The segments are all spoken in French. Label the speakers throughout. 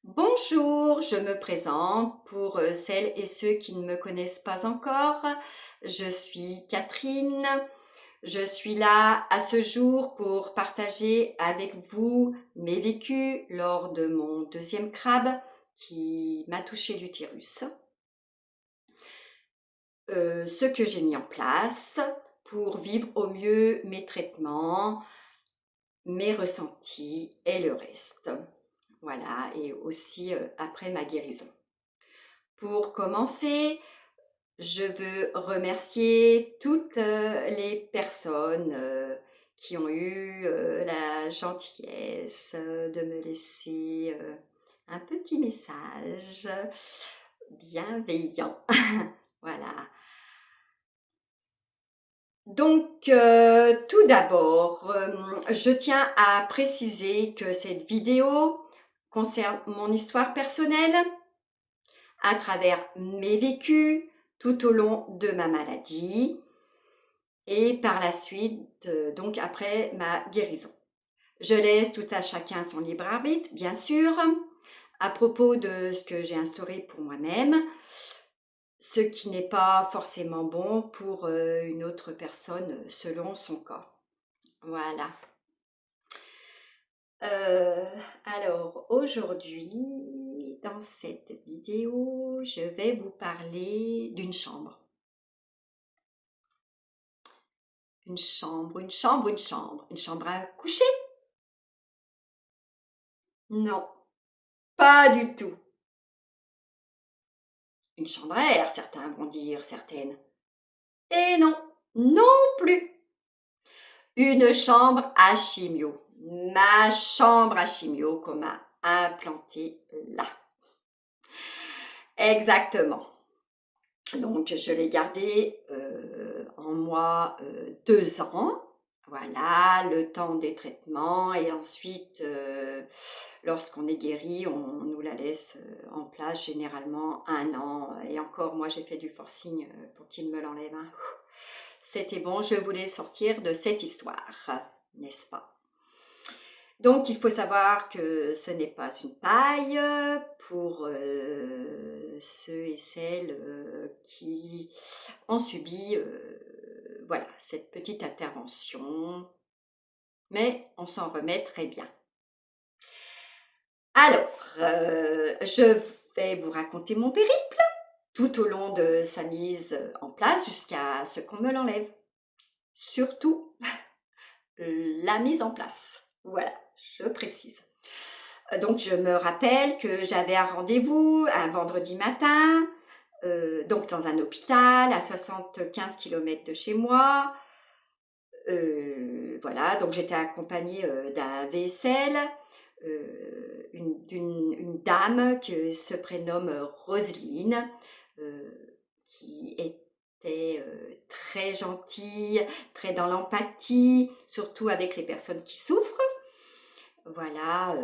Speaker 1: Bonjour, je me présente pour celles et ceux qui ne me connaissent pas encore. Je suis Catherine. Je suis là à ce jour pour partager avec vous mes vécus lors de mon deuxième crabe qui m'a touché l'utérus. Ce que j'ai mis en place pour vivre au mieux mes traitements, mes ressentis et le reste. Voilà, et aussi après ma guérison. Pour commencer, je veux remercier toutes les personnes qui ont eu la gentillesse de me laisser un petit message bienveillant. Voilà. Donc, tout d'abord, je tiens à préciser que cette vidéo concerne mon histoire personnelle à travers mes vécus tout au long de ma maladie et par la suite, donc après ma guérison. Je laisse tout à chacun son libre arbitre, bien sûr, à propos de ce que j'ai instauré pour moi-même, ce qui n'est pas forcément bon pour une autre personne selon son cas. Voilà. Euh, alors aujourd'hui, dans cette vidéo, je vais vous parler d'une chambre. Une chambre, une chambre, une chambre. Une chambre à coucher? Non, pas du tout. Une chambre à air, certains vont dire, certaines. Et non, non plus. Une chambre à chimio. Ma chambre à chimio qu'on m'a implantée là. Exactement. Donc, je l'ai gardée en moi 2 ans. Voilà, le temps des traitements. Et ensuite, lorsqu'on est guéri, on nous la laisse en place généralement 1 an. Et encore, moi, j'ai fait du forcing pour qu'il me l'enlève. Hein. C'était bon, je voulais sortir de cette histoire, n'est-ce pas? Donc, il faut savoir que ce n'est pas une paille pour ceux et celles qui ont subi voilà, cette petite intervention, mais on s'en remet très bien. Alors, je vais vous raconter mon périple tout au long de sa mise en place jusqu'à ce qu'on me l'enlève. Surtout la mise en place. Voilà, je précise. Donc, je me rappelle que j'avais un rendez-vous un vendredi matin, donc dans un hôpital à 75 km de chez moi. Voilà, donc j'étais accompagnée d'un VSL, d'une dame qui se prénomme Roselyne, qui était très gentille, très dans l'empathie, surtout avec les personnes qui souffrent. Voilà,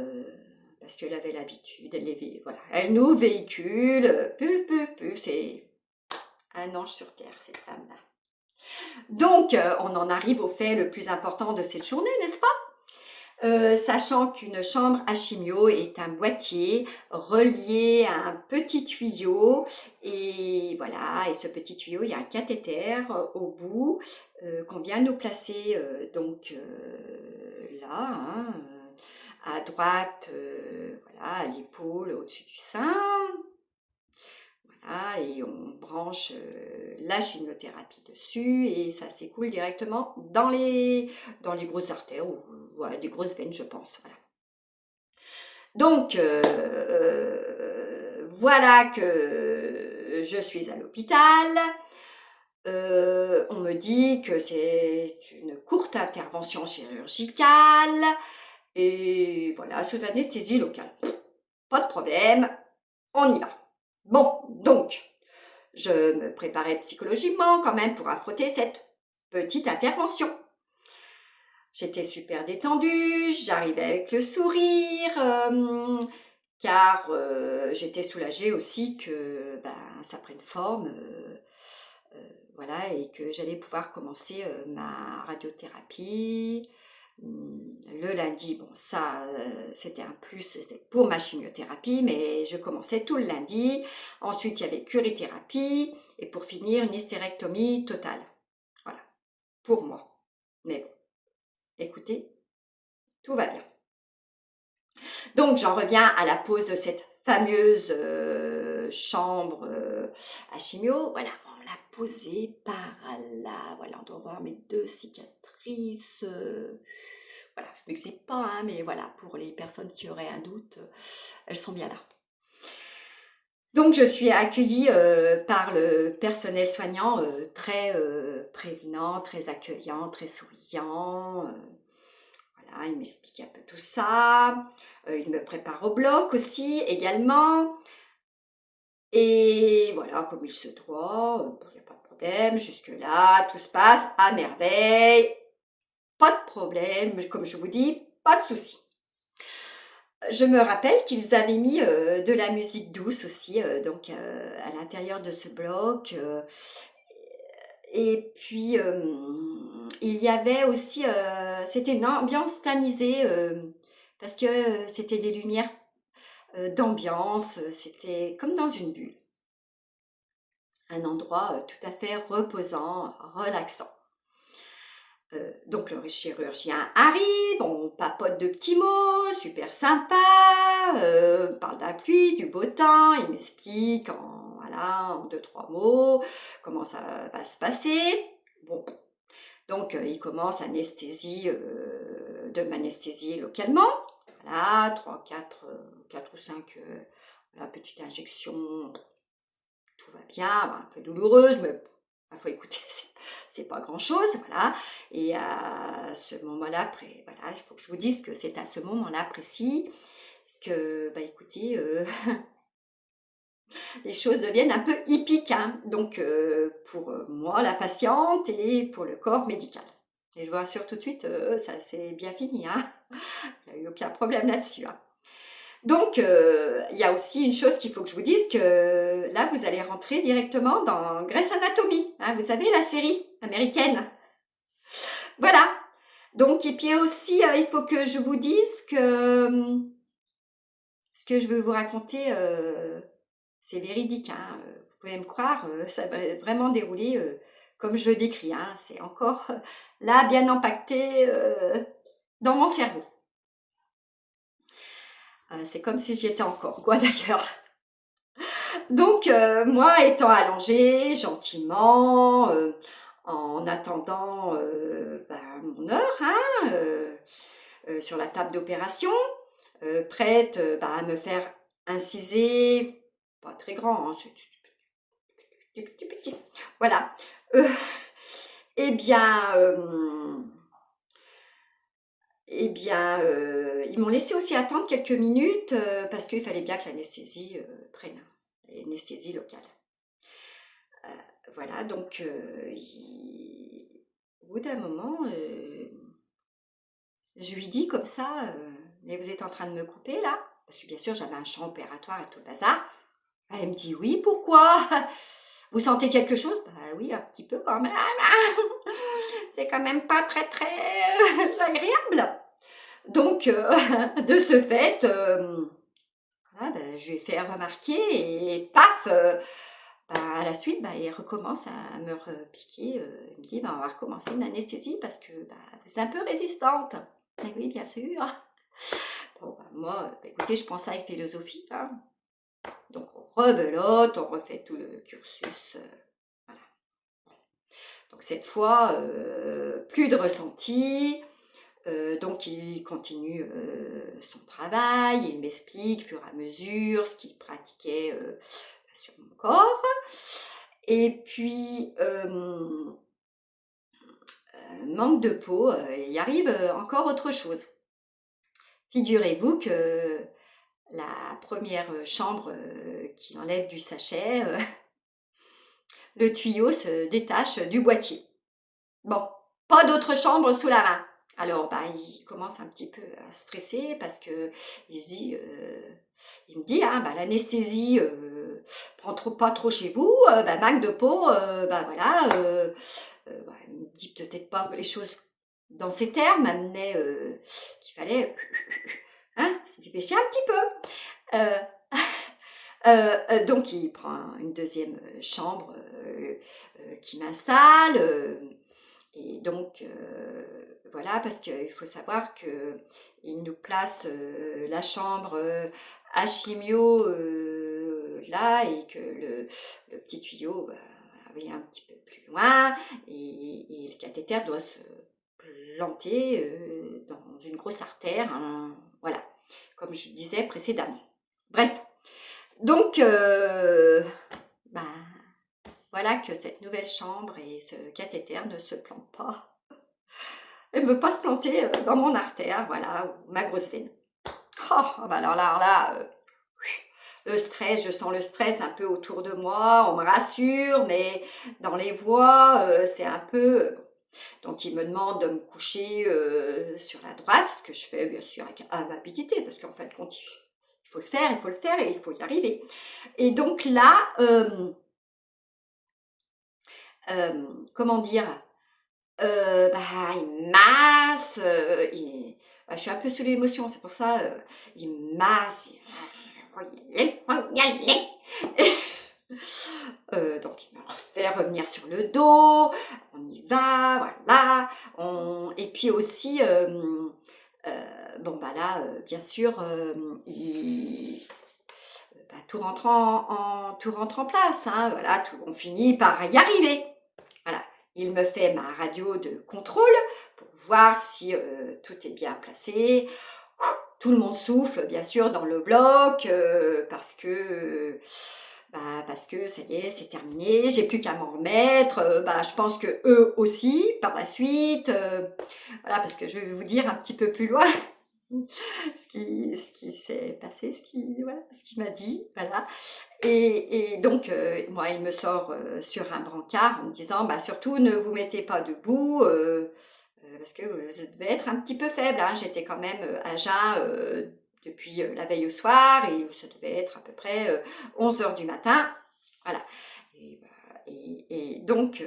Speaker 1: parce qu'elle avait l'habitude, voilà, elle nous véhicule, c'est un ange sur terre, cette femme-là. Donc, on en arrive au fait le plus important de cette journée, n'est-ce pas? Sachant qu'une chambre à chimio est un boîtier relié à un petit tuyau et voilà, et ce petit tuyau, il y a un cathéter au bout qu'on vient nous placer donc là, hein, à droite, voilà, à l'épaule, au-dessus du sein. Voilà, et on branche la chimiothérapie dessus et ça s'écoule directement dans les grosses artères ou ouais, des grosses veines, je pense. Voilà. Donc, voilà que je suis à l'hôpital. On me dit que c'est une courte intervention chirurgicale et voilà, sous anesthésie locale. Pas de problème, on y va. Bon, donc, je me préparais psychologiquement quand même pour affronter cette petite intervention. J'étais super détendue, j'arrivais avec le sourire, car j'étais soulagée aussi que ça prenne forme, voilà, et que j'allais pouvoir commencer ma radiothérapie, Le lundi, bon ça c'était un plus, c'était pour ma chimiothérapie, mais je commençais tout le lundi. Ensuite il y avait curithérapie et pour finir une hystérectomie totale. Voilà, pour moi. Mais bon, écoutez, tout va bien. Donc j'en reviens à la pose de cette fameuse chambre à chimio. Voilà, on l'a posée par là. Voilà, on doit voir mes 2 cicatrices. Voilà, je ne m'exhibe pas, hein, mais voilà, pour les personnes qui auraient un doute, elles sont bien là. Donc je suis accueillie par le personnel soignant très prévenant, très accueillant, très souriant. Voilà, il m'explique un peu tout ça. Il me prépare au bloc aussi, également. Et voilà, comme il se doit, il n'y a pas de problème. Jusque-là, tout se passe à merveille. Pas de problème, comme je vous dis, pas de souci. Je me rappelle qu'ils avaient mis de la musique douce aussi, donc à l'intérieur de ce bloc. Et puis, il y avait aussi, c'était une ambiance tamisée, parce que c'était des lumières d'ambiance, c'était comme dans une bulle. Un endroit tout à fait reposant, relaxant. Donc le chirurgien arrive, on papote de petits mots, super sympa, parle de la pluie, du beau temps, il m'explique en 2-3 mots comment ça va se passer. Bon, donc il commence de m'anesthésier localement. Voilà, 4 ou 5 voilà, petites injections, tout va bien, un peu douloureuse, mais il faut écouter, c'est pas grand chose, voilà. Et à ce moment-là, voilà, il faut que je vous dise que c'est à ce moment-là précis que, bah écoutez, les choses deviennent un peu hippiques, hein, donc pour moi, la patiente, et pour le corps médical. Et je vous rassure tout de suite, ça c'est bien fini, hein. Il n'y a eu aucun problème là-dessus, hein. Donc, il y a aussi une chose qu'il faut que je vous dise, que là, vous allez rentrer directement dans Grey's Anatomy, hein, vous savez, la série américaine. Voilà. Donc, et puis aussi, il faut que je vous dise que ce que je veux vous raconter, c'est véridique, hein. Vous pouvez me croire, ça va vraiment dérouler comme je le décris, hein. C'est encore là, bien impacté dans mon cerveau. C'est comme si j'y étais encore, quoi, d'ailleurs. Donc, moi, étant allongée gentiment, en attendant mon heure, hein, sur la table d'opération, prête à me faire inciser, pas très grand, hein, c'est petit. Voilà. Euh, eh bien, ils m'ont laissé aussi attendre quelques minutes parce qu'il fallait bien que l'anesthésie prenne, l'anesthésie locale. Voilà, donc au bout d'un moment, je lui dis comme ça, mais vous êtes en train de me couper là? Parce que bien sûr, j'avais un champ opératoire et tout le bazar. Elle me dit oui, pourquoi? Vous sentez quelque chose? Bah oui, un petit peu quand même. C'est quand même pas très très agréable. Donc, de ce fait, voilà, je lui ai fait remarquer et paf, à la suite, il recommence à me repiquer. Il me dit, on va recommencer une anesthésie parce que vous êtes un peu résistante. Et oui, bien sûr. Bon, moi, écoutez, je prends ça avec philosophie, hein. Donc, on rebelote, on refait tout le cursus. Voilà. Donc, cette fois, plus de ressenti. Donc, il continue son travail. Il m'explique, au fur et à mesure, ce qu'il pratiquait sur mon corps. Et puis, manque de peau, il arrive encore autre chose. Figurez-vous que la première chambre qu'il enlève du sachet, le tuyau se détache du boîtier. Bon, pas d'autre chambre sous la main. Alors, il commence un petit peu à stresser parce que il me dit, hein, l'anesthésie prend pas trop chez vous, manque de peau, voilà. Il me dit peut-être pas les choses dans ces termes amenait qu'il fallait se dépêcher un petit peu. Donc il prend une deuxième chambre qui m'installe. Et donc voilà, parce qu'il faut savoir qu'il nous place la chambre à chimio là, et que le petit tuyau est un petit peu plus loin, et le cathéter doit se planter dans une grosse artère, hein, voilà, comme je disais précédemment. Bref, donc voilà que cette nouvelle chambre et ce cathéter ne se plantent pas. Elle ne veut pas se planter dans mon artère, voilà, ou ma grosse veine. Oh, alors là, le stress, je sens le stress un peu autour de moi, on me rassure, mais dans les voix, c'est un peu... Donc il me demande de me coucher sur la droite, ce que je fais bien sûr avec amabilité, parce qu'en fait, il faut le faire et il faut y arriver. Et donc là, comment dire, il masse, je suis un peu sous l'émotion, c'est pour ça, il masse, donc il me refait revenir sur le dos, on y va, voilà, et puis aussi, bien sûr, tout rentre tout rentre en place, hein, voilà, on finit par y arriver. Voilà, il me fait ma radio de contrôle pour voir si tout est bien placé. Tout le monde souffle, bien sûr, dans le bloc, parce que ça y est, c'est terminé, j'ai plus qu'à m'en remettre. Je pense que eux aussi, par la suite, voilà, parce que je vais vous dire un petit peu plus loin ce qui s'est passé, ce qu'il m'a dit, voilà. Et donc, moi, il me sort sur un brancard en me disant, surtout, ne vous mettez pas debout, parce que vous devez être un petit peu faible, hein. J'étais quand même à jeun depuis la veille au soir, et ça devait être à peu près 11 heures du matin, voilà. Et donc,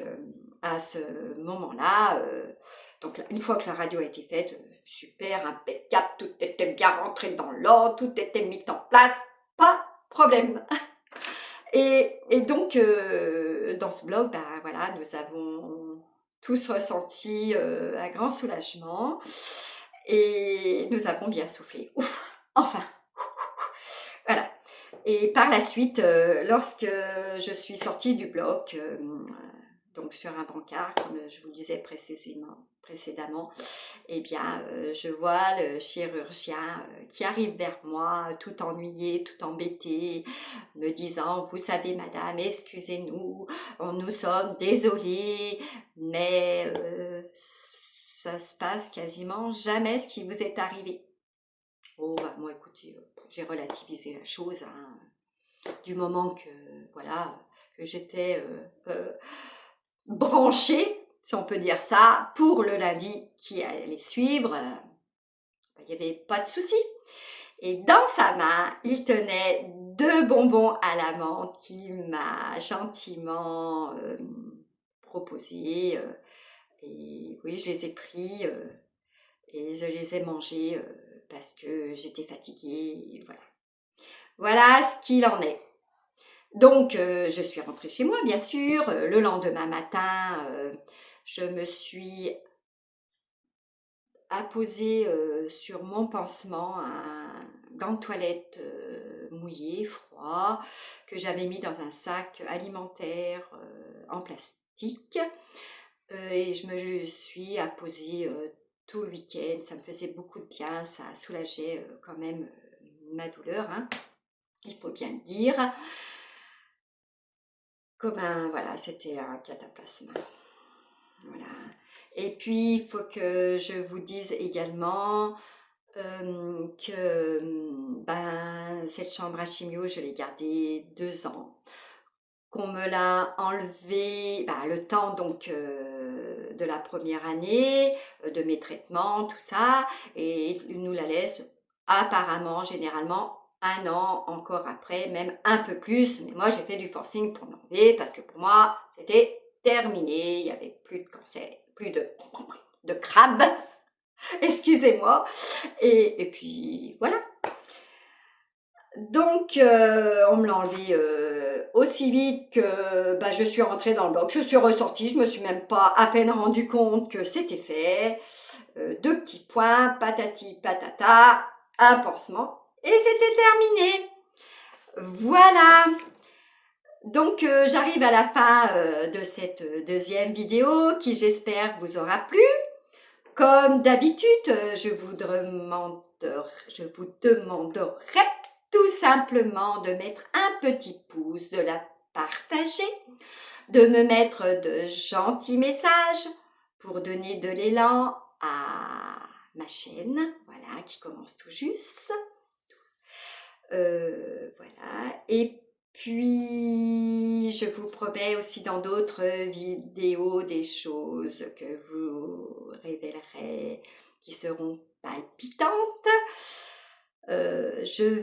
Speaker 1: à ce moment-là, donc une fois que la radio a été faite, super, impeccable, tout était bien rentré dans l'ordre, tout était mis en place, pas de problème. Et donc, dans ce blog, voilà, nous avons tous ressenti un grand soulagement, et nous avons bien soufflé. Ouf, enfin, voilà. Et par la suite, lorsque je suis sortie du bloc, donc sur un brancard, comme je vous le disais précédemment, eh bien, je vois le chirurgien qui arrive vers moi, tout ennuyé, tout embêté, me disant: «Vous savez, madame, excusez-nous, nous sommes désolés, mais ça se passe quasiment jamais ce qui vous est arrivé». Oh, moi, écoutez, j'ai relativisé la chose, hein, du moment que, voilà, que j'étais branchée, si on peut dire ça, pour le lundi qui allait suivre, il n'y avait pas de souci. Et dans sa main, il tenait 2 bonbons à la menthe qu'il m'a gentiment proposés. Et oui, je les ai pris et je les ai mangés parce que j'étais fatiguée. Et voilà. Voilà ce qu'il en est. Donc, je suis rentrée chez moi, bien sûr. Le lendemain matin, je me suis apposée sur mon pansement un gant de toilette mouillé, froid, que j'avais mis dans un sac alimentaire en plastique. Et je me suis apposée tout le week-end. Ça me faisait beaucoup de bien, ça soulageait quand même ma douleur, hein, il faut bien le dire. Voilà, c'était un cataplasme. Voilà. Et puis, il faut que je vous dise également que cette chambre à chimio, je l'ai gardée 2 ans. Qu'on me l'a enlevée, le temps donc de la première année, de mes traitements, tout ça, et il nous la laisse apparemment, généralement, 1 an encore après, même un peu plus. Mais moi, j'ai fait du forcing pour l'enlever parce que pour moi, c'était terminé. Il n'y avait plus de cancer, plus de de crabe, excusez-moi, et puis voilà. Donc, on me l'a enlevé aussi vite que bah, je suis rentrée dans le bloc. Je suis ressortie, je me suis même pas à peine rendu compte que c'était fait. 2 petits points, patati patata, un pansement, et c'était terminé. Voilà. Donc, j'arrive à la fin de cette deuxième vidéo qui, j'espère, vous aura plu. Comme d'habitude, je vous demanderai tout simplement de mettre un petit pouce, de la partager, de me mettre de gentils messages pour donner de l'élan à ma chaîne, voilà, qui commence tout juste. Voilà, et puis je vous promets aussi dans d'autres vidéos des choses que vous révélerez qui seront palpitantes. Je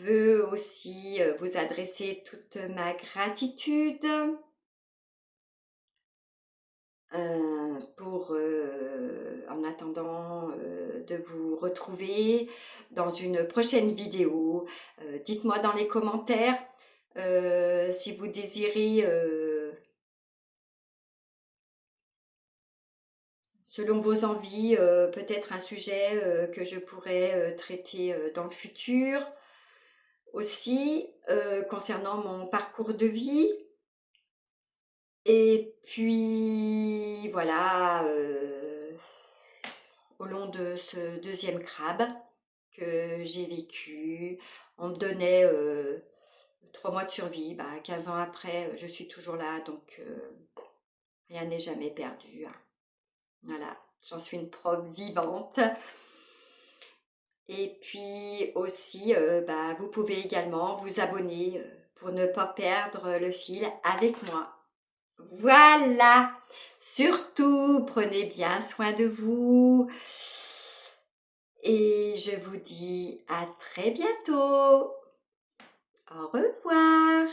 Speaker 1: veux aussi vous adresser toute ma gratitude pour, en attendant de vous retrouver dans une prochaine vidéo. Dites-moi dans les commentaires si vous désirez, selon vos envies, peut-être un sujet que je pourrais traiter dans le futur. Aussi, concernant mon parcours de vie. Et puis, voilà, au long de ce deuxième crabe que j'ai vécu, on me donnait 3 mois de survie. Bah, 15 ans après, je suis toujours là, donc rien n'est jamais perdu, hein. Voilà, j'en suis une preuve vivante. Et puis aussi, bah, vous pouvez également vous abonner pour ne pas perdre le fil avec moi. Voilà, surtout prenez bien soin de vous et je vous dis à très bientôt. Au revoir.